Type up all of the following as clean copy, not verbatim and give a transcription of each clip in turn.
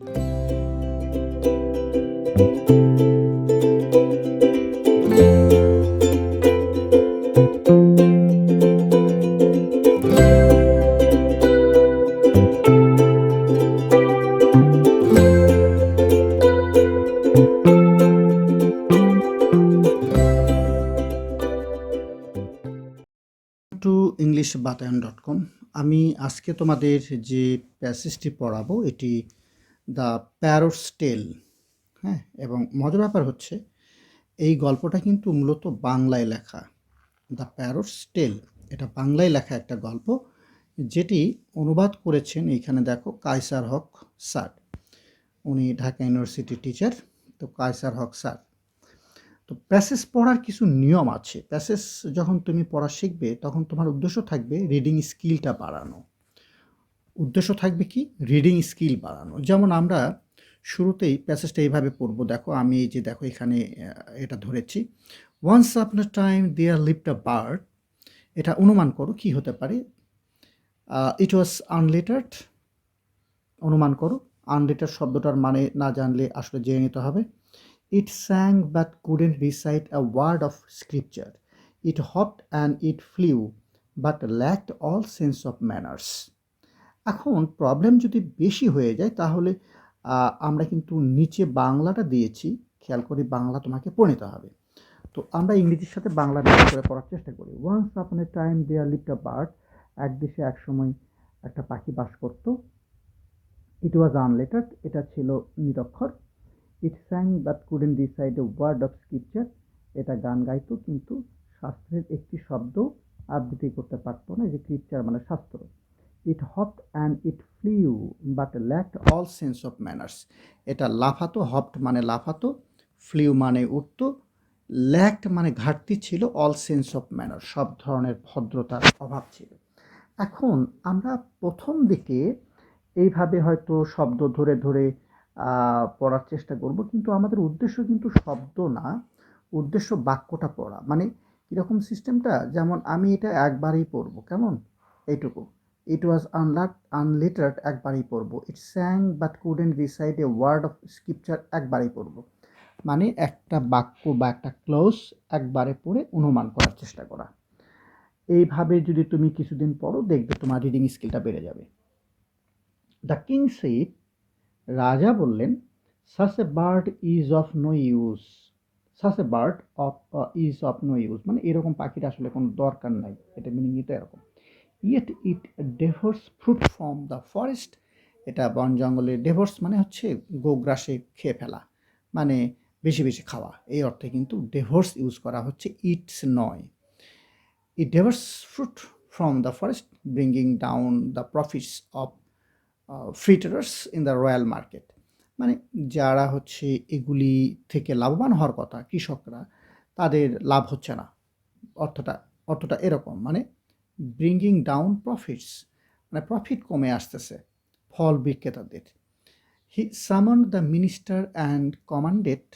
Two englishbatayan.com। আমি আজকে তোমাদের যে প্যাসেজটি পড়াবো এটি দ্য প্যারটস টেল। হ্যাঁ, এবং মজার ব্যাপার হচ্ছে এই গল্পটা কিন্তু মূলত বাংলায় লেখা। দ্য প্যারটস টেল এটা বাংলায় লেখা একটা গল্প, যেটি অনুবাদ করেছেন এইখানে দেখো কায়সার হক স্যার। উনি ঢাকা ইউনিভার্সিটির টিচার। তো কায়সার হক স্যার। তো প্যাসেজ পড়ার কিছু নিয়ম আছে। প্যাসেজ যখন তুমি পড়া শিখবে তখন তোমার উদ্দেশ্য থাকবে রিডিং স্কিলটা বাড়ানো। উদ্দেশ্য থাকবে কি? রিডিং স্কিল বাড়ানো। যেমন আমরা শুরুতেই প্যাসেজটা এইভাবে পড়বো। দেখো আমি এই যে দেখো এখানে এটা ধরেছি, once upon a time there lived a bird. এটা অনুমান করো কি হতে পারে। ইট ওয়াজ আনলেটার্ড। অনুমান করো। আনলেটার্ড শব্দটার মানে না জানলে আসলে জেনে নিতে হবে। It sang but couldn't recite a word of scripture. It hopped and it flew but lacked all sense of manners. এখন প্রবলেম যদি বেশি হয়ে যায় তাহলে আমরা কিন্তু নিচে বাংলাটা দিয়েছি, খেয়াল করে বাংলা তোমাকে পড়ে নিতে হবে। তো আমরা ইংরেজির সাথে বাংলা মিক্স করে পড়ার চেষ্টা করি। Once upon a time there lived a bird. এক দেশে এক সময় একটা পাখি বাস করত। ইট ওয়াজ আনলেটার্ড। এটা ছিল নিরক্ষর। It sang but couldn't recite a word of scripture. এটা গান গাইতো কিন্তু শাস্ত্রের একটি শব্দ আবৃত্তি করতে পারতো না। যে স্ক্রিপচার মানে শাস্ত্র। It hopped and it flew but lacked all sense of manners. এটা লাফাতো, হপড মানে লাফাতো, ফ্লিউ মানে উঠতো, ল্যাকড মানে ঘাটতি ছিল, অল সেন্স অফ ম্যানার সব ধরনের ভদ্রতার অভাব ছিল। এখন আমরা প্রথম দিকে এইভাবে হয়তো শব্দ ধরে ধরে পড়ার চেষ্টা করব, কিন্তু আমাদের উদ্দেশ্য কিন্তু শব্দ না, উদ্দেশ্য বাক্যটা পড়া। মানে কীরকম সিস্টেমটা, যেমন আমি এটা একবারই পড়বো, কেমন এইটুকু। ইট ওয়াজ আনলেটার্ড একবারই পড়বো। It sang but couldn't recite a word of scripture একবারই পড়বো। মানে একটা বাক্য বা একটা ক্লোজ একবারে পড়ে অনুমান করার চেষ্টা করা। এইভাবে যদি তুমি কিছুদিন পড়ো দেখবে তোমার রিডিং স্কিলটা বেড়ে যাবে। দ্য কিং সেড, রাজা বললেন, such a bird is of no use. Such a bird is of no use মানে এরকম পাখির আসলে কোনো দরকার নাই, এটা মিনিং তো এরকম। Yet it devours fruit from the forest. এটা বন জঙ্গলের, ডেভোর্স মানে হচ্ছে গোগ্রাসে খেয়ে ফেলা, মানে বেশি বেশি খাওয়া, এই অর্থে কিন্তু ডেভোর্স ইউজ করা হচ্ছে, ইটস নয়। It devours fruit from the forest bringing down the profits of fruiterers in the royal market. মানে যারা হচ্ছে এগুলি থেকে লাভবান হওয়ার কথা, কৃষকরা, তাদের লাভ হচ্ছে না। অর্থটা এরকম, মানে ব্রিঙ্গিং ডাউন প্রফিটস মানে প্রফিট কমে আসতেছে ফল বিক্রেতাদের। হি সামন the minister and commanded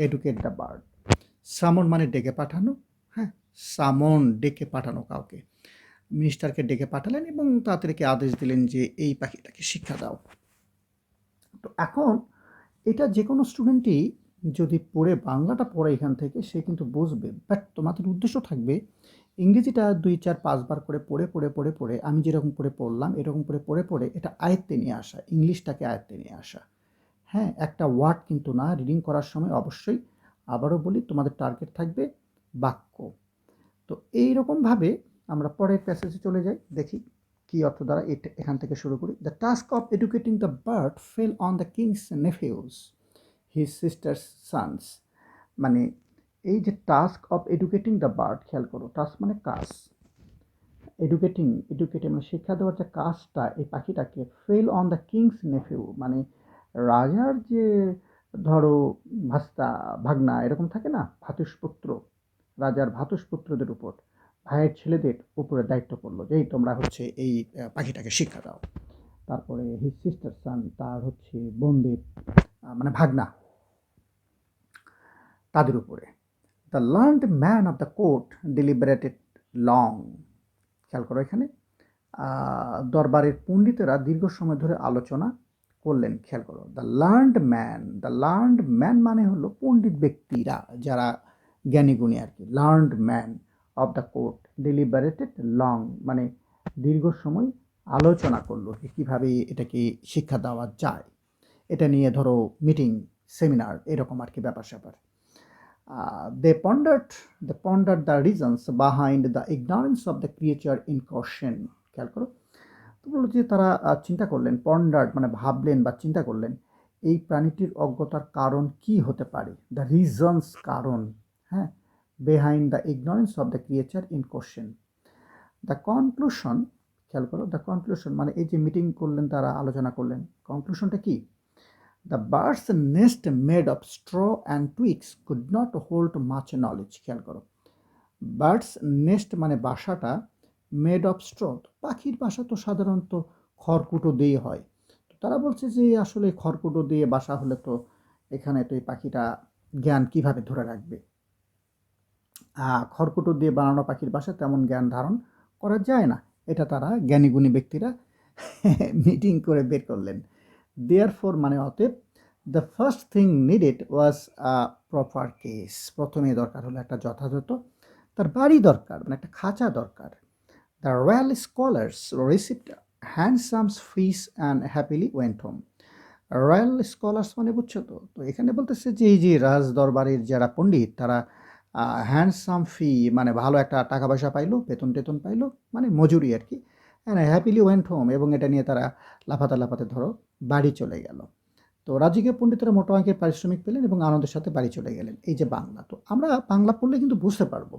educate the bird. সামন মানে ডেকে পাঠানো। হ্যাঁ, সামন ডেকে পাঠানো কাউকে। মিনিস্টারকে ডেকে পাঠালেন এবং তাদেরকে আদেশ দিলেন যে এই পাখিটাকে শিক্ষা দাও। তো এখন এটা যে কোনো স্টুডেন্টই যদি পড়ে বাংলাটা পড়ে এখান থেকে সে কিন্তু বুঝবে, বাট তোমাদের উদ্দেশ্য থাকবে ইংরেজিটা 2-4-5 বার করে পড়ে পড়ে পড়ে পড়ে আমি যেরকম করে পড়লাম এরকম করে পড়ে পড়ে এটা আয়ত্তে নিয়ে আসা, ইংলিশটাকে আয়ত্তে নিয়ে আসা। হ্যাঁ, একটা ওয়ার্ড কিন্তু না, রিডিং করার সময় অবশ্যই আবারও বলি তোমাদের টার্গেট থাকবে বাক্য। তো এইরকমভাবে আমরা পরের প্যাসেজে চলে যাই, দেখি কি অর্থ দ্বারা এখান থেকে শুরু করি। The task of educating the bird fell on the king's nephews his sister's sons. মানে এই যে task of educating the bird, খেয়াল করো, টাস্ক মানে কাজ, এডুকেটিং মানে শিক্ষা দেওয়ার যে কাজটা এই পাখিটাকে, fell on the king's nephew মানে রাজার যে ধরো ভাস্তা ভাগনা এরকম থাকে না, ভ্রাতুষ্পুত্র, রাজার ভ্রাতুষ্পুত্রদের উপর, ভাইয়ের ছেলেদের উপরে দায়িত্ব পড়লো যে এই তোমরা হচ্ছে এই পাখিটাকে শিক্ষা দাও। তারপরে হিজ সিস্টার সান, তার হচ্ছে বোনদের মানে ভাগনা, তাদের উপরে। The learned man of the court deliberated long. খেয়াল করো এখানে দরবারের পণ্ডিতেরা দীর্ঘ সময় ধরে আলোচনা করলেন, খেয়াল করো, দ্য লার্নড ম্যান মানে হলো পণ্ডিত ব্যক্তিরা, যারা জ্ঞানী গুণী আর কি। Learned man of the court deliberated long, মানে দীর্ঘ সময় আলোচনা করলো যে কীভাবে এটাকে শিক্ষা দেওয়া যায়, এটা নিয়ে ধরো মিটিং, সেমিনার, এরকম আর কি ব্যাপার স্যাপার। They pondered the reasons behind the ignorance of the creature in question. খেয়াল করো, তো বললো যে তারা চিন্তা করলেন, পন্ডার্ড মানে ভাবলেন বা চিন্তা করলেন, এই প্রাণীটির অজ্ঞতার কারণ কি হতে পারে, দ্য রিজনস কারণ, হ্যাঁ, behind the ignorance of the creature in question. The conclusion, খেয়াল করো, দ্য কনক্লুশন মানে এই যে মিটিং করলেন, তারা আলোচনা করলেন, কনক্লুশনটা কি, the birds nest made of straw and tweaks could not hold much knowledge. খেয়াল করো, বার্ডস নেস্ট মানে বাসাটা, মেড অফ স্ট্র, পাখির বাসা তো সাধারণত খড়কুটো দিয়ে হয়, তো তারা বলছে যে আসলে খড়কুটো দিয়ে বাসা হলে তো এখানে তো এই পাখিটা জ্ঞান কিভাবে ধরে রাখবে, খড়কুটো দিয়ে বানানো পাখির বাসা তেমন জ্ঞান ধারণ করা যায় না, এটা তারা জ্ঞানীগুণী ব্যক্তিরা মিটিং করে বের করলেন। দেয়ারফর মানে অতএব, the first thing needed was a proper case, প্রথমে দরকার হলো একটা যথাযথ তার বাড়ি দরকার, মানে একটা খাঁচা দরকার। The royal scholars received handsome fees and happily went home. Royal scholars মানে বুঝছো তো, তো এখানে বলতেছে যে এই যে রাজ দরবারের যারা পণ্ডিত, তারা হ্যান্ডসাম ফি মানে ভালো একটা টাকা পয়সা পাইলো, বেতন টেতন পাইলো, মানে মজুরি আর কি, অ্যান্ড হ্যাপিলি ওয়েন্ট হোম, এবং এটা নিয়ে তারা লাফাতে লাফাতে ধরো বাড়ি চলে গেল। তো রাজকীয় পণ্ডিতরা মোটা অঙ্কের পারিশ্রমিক পেলেন এবং আনন্দের সাথে বাড়ি চলে গেলেন। এই যে বাংলা, তো আমরা বাংলা পড়লে কিন্তু বুঝতে পারবো,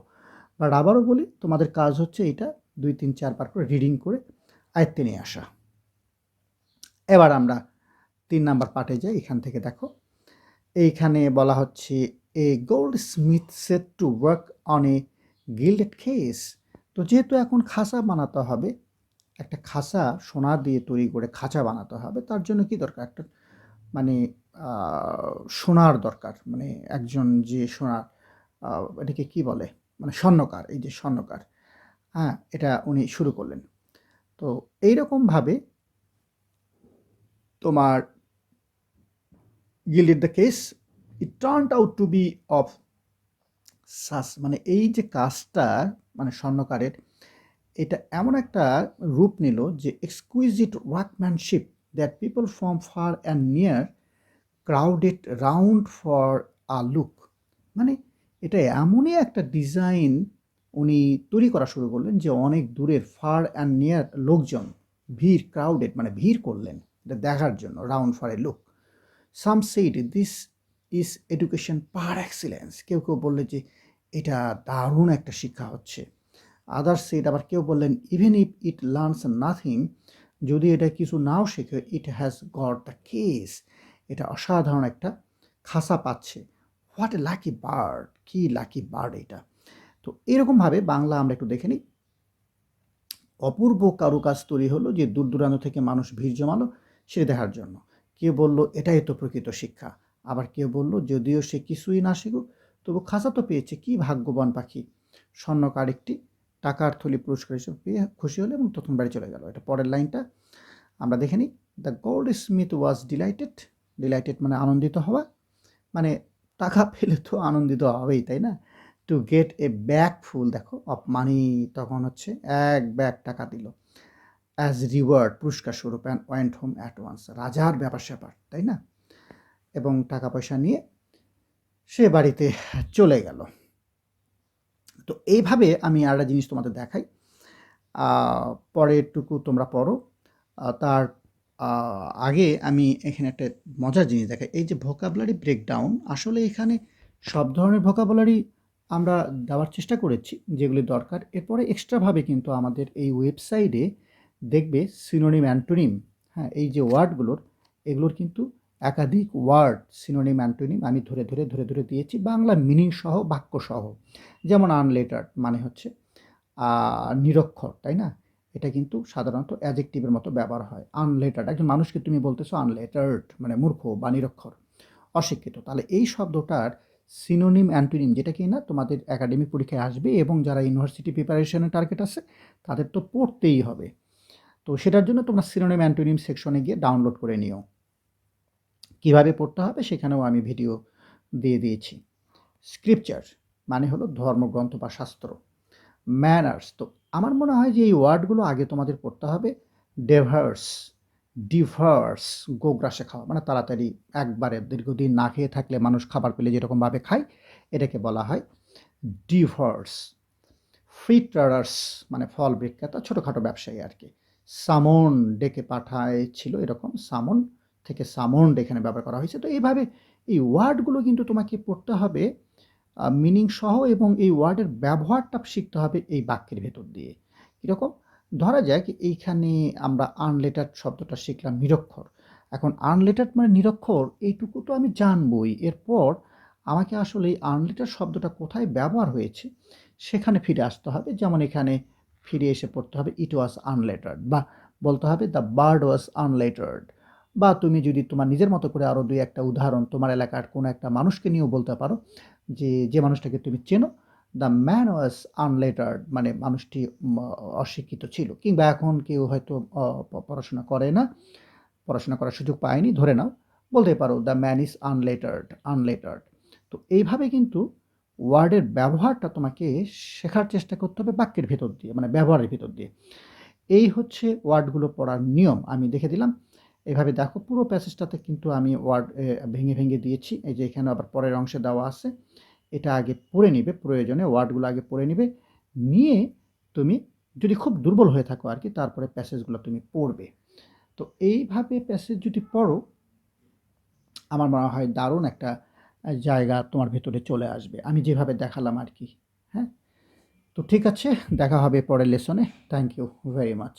বাট আবারও বলি, তোমাদের কাজ হচ্ছে এটা 2 3 4 বার করে রিডিং করে আয়ত্তে নিয়ে আসা। এবার আমরা 3 নাম্বার পার্টে যাই। এখান থেকে দেখো, এইখানে বলা হচ্ছে a goldsmith set to work on a gilded case. তো যেহেতু এখন খাঁচা বানাতে হবে, একটা খাঁচা সোনা দিয়ে তৈরি করে খাঁচা বানাতে হবে, তার জন্য কি দরকার, একটা মানে সোনার দরকার, মানে একজন যে সোনার, এটাকে কি বলে, মানে স্বর্ণকার, এই যে স্বর্ণকার, হ্যাঁ, এটা উনি শুরু করলেন। তো এইরকমভাবে তোমার gilded the case, it turned out to be of sauce, মানে এই যে কাজটা মানে স্বর্ণকারের, এটা এমন একটা রূপ নিল যে exquisite workmanship that people from far and near crowded round for a look. মানে এটা এমনই একটা ডিজাইন উনি তৈরি করা শুরু করলেন যে অনেক দূরের ফার অ্যান্ড নিয়ার লোকজন ভিড়, ক্রাউডেড মানে ভিড় করলেন এটা দেখার জন্য, round for a look. Some said this is education per excellence, কেউ কেউ বললে যে এটা দারুণ একটা শিক্ষা হচ্ছে। আদার্স সেইড, আবার কেউ বললেন even if it learns nothing, যদি এটা কিছু নাও শেখে, it has got the case, এটা অসাধারণ একটা খাসা পাচ্ছে। হোয়াট এ লাকি বার্ড, কি লাকি বার্ড এটা। তো এরকমভাবে বাংলা আমরা একটু দেখে নিই। অপূর্ব কারুকাজ তৈরি হলো যে দূর দূরান্ত থেকে মানুষ ভিড় জমালো সেটা দেখার জন্য। কেউ বলল এটাই তো প্রকৃত শিক্ষা, আবার কেউ বলল যদিও সে কিছুই না শিখুক তবু খাঁচা তো পেয়েছে, কি ভাগ্যবান পাখি। স্বর্ণকার একটি টাকার থলি পুরস্কার হিসেবে পেয়ে খুশি হলো এবং তখন বাড়ি চলে গেল। এটা পরের লাইনটা আমরা দেখে নিই। The gold Smith was delighted, delighted মানে আনন্দিত হওয়া, মানে টাকা পেলে তো আনন্দিত হবেই, তাই না। টু গেট এ ব্যাগ ফুল, দেখো, অফ মানি, তখন হচ্ছে এক ব্যাগ টাকা দিল, অ্যাজ রিওয়ার্ড পুরস্কার স্বরূপ, and went home at once, রাজার ব্যাপার স্যাপার, তাই না, এবং টাকা পয়সা নিয়ে সে বাড়িতে চলে গেল। তো এইভাবে আমি আরেকটা জিনিস তোমাদের দেখাই, পরেরটুকু তোমরা পড়ো। তার আগে আমি এখানে একটা মজার জিনিস দেখাই, এই যে ভোকাবুলারি ব্রেকডাউন, আসলে এখানে সব ধরনের ভোকাবুলারি আমরা দেওয়ার চেষ্টা করেছি যেগুলি দরকার। এরপরে এক্সট্রাভাবে কিন্তু আমাদের এই ওয়েবসাইটে দেখবে সিনোনিম অ্যান্টোনিম, হ্যাঁ, এই যে ওয়ার্ডগুলোর, এগুলোর কিন্তু একাধিক ওয়ার্ড সিনোনিম অ্যান্টোনিম আমি ধরে ধরে ধরে ধরে দিয়েছি, বাংলা মিনিং সহ, বাক্য সহ। যেমন আনলেটার্ড মানে হচ্ছে নিরক্ষর, তাই না, এটা কিন্তু সাধারণত অ্যাডজেক্টিভের মতো ব্যবহার হয়। আনলেটার্ড, একজন মানুষকে তুমি বলতেছো আনলেটার্ড মানে মূর্খ বা নিরক্ষর, অশিক্ষিত। তাহলে এই শব্দটার সিনোনিম অ্যান্টোনিম, যেটা কি না তোমাদের একাডেমিক পরীক্ষায় আসবে এবং যারা ইউনিভার্সিটি প্রিপারেশনের টার্গেট আছে তাদের তো পড়তেই হবে। তো সেটার জন্য তোমরা সিনোনিম অ্যান্টোনিম সেকশনে গিয়ে ডাউনলোড করে নিও। কিভাবে পড়তে হবে সেখানেও আমি ভিডিও দিয়ে দিয়েছি। স্ক্রিপচার মানে হলো ধর্মগ্রন্থ বা শাস্ত্র। ম্যানার্স, তো আমার মনে হয় যে এই ওয়ার্ডগুলো আগে তোমাদের পড়তে হবে। ডেভার্স, ডিভার্স, গোগ্রাসে খাওয়া মানে তাড়াতাড়ি একবারে দীর্ঘদিন না খেয়ে থাকলে মানুষ খাবার পেলে যেরকমভাবে খায় এটাকে বলা হয় ডিভার্স। ফ্রি ট্রেডার্স মানে ফল বিক্রেতা, ছোটোখাটো ব্যবসায়ী আর কি। সামন ডেকে পাঠায়ছিল, এরকম সামন থেকে সামন্ড এখানে ব্যবহার করা হয়েছে। তো এইভাবে এই ওয়ার্ডগুলো কিন্তু তোমাকে পড়তে হবে মিনিং সহ, এবং এই ওয়ার্ডের ব্যবহারটা শিখতে হবে এই বাক্যের ভেতর দিয়ে। কীরকম? ধরা যাক এইখানে আমরা আনলেটার্ড শব্দটা শিখলাম, নিরক্ষর। এখন আনলেটার্ড মানে নিরক্ষর, এইটুকু তো আমি জানবই। এরপর আমাকে আসলে এই আনলেটার্ড শব্দটা কোথায় ব্যবহার হয়েছে সেখানে ফিরে আসতে হবে। যেমন এখানে ফিরে এসে পড়তে হবে ইট ওয়াজ আনলেটার্ড, বা বলতে হবে দ্য বার্ড ওয়াজ আনলেটার্ড। বা তুমি যদি তোমার নিজের মতো করে আরও দুই একটা উদাহরণ তোমার এলাকার কোনো একটা মানুষকে নিয়েও বলতে পারো, যে মানুষটাকে তুমি চেনো, দ্য ম্যান ওয়াজ আনলেটার্ড মানে মানুষটি অশিক্ষিত ছিল, কিংবা এখন কেউ হয়তো পড়াশোনা করে না, পড়াশোনা করার সুযোগ পায়নি, ধরে নাও, বলতে পারো দ্য ম্যান ইজ আনলেটার্ড, আনলেটার্ড। তো এইভাবে কিন্তু ওয়ার্ডের ব্যবহারটা তোমাকে শেখার চেষ্টা করতে হবে বাক্যের ভেতর দিয়ে, মানে ব্যবহারের ভেতর দিয়ে। এই হচ্ছে ওয়ার্ডগুলো পড়ার নিয়ম, আমি দেখে দিলাম। এভাবে দেখো পুরো প্যাসেজটাতে কিন্তু আমি ওয়ার্ড ভেঙে ভেঙে দিয়েছি। এই যে এখানে আবার পরের অংশে দেওয়া আছে, এটা আগে পড়ে নিবে, প্রয়োজনে ওয়ার্ডগুলো আগে পড়ে নিবে, নিয়ে তুমি যদি খুব দুর্বল হয়ে থাকো আর কি, তারপরে প্যাসেজগুলো তুমি পড়বে। তো এইভাবে প্যাসেজ যদি পড়ো, আমার মনে হয় দারুণ একটা জায়গা তোমার ভেতরে চলে আসবে, আমি যেভাবে দেখালাম আর কি। হ্যাঁ, তো ঠিক আছে, দেখা হবে পরের লেসনে। Thank you very much.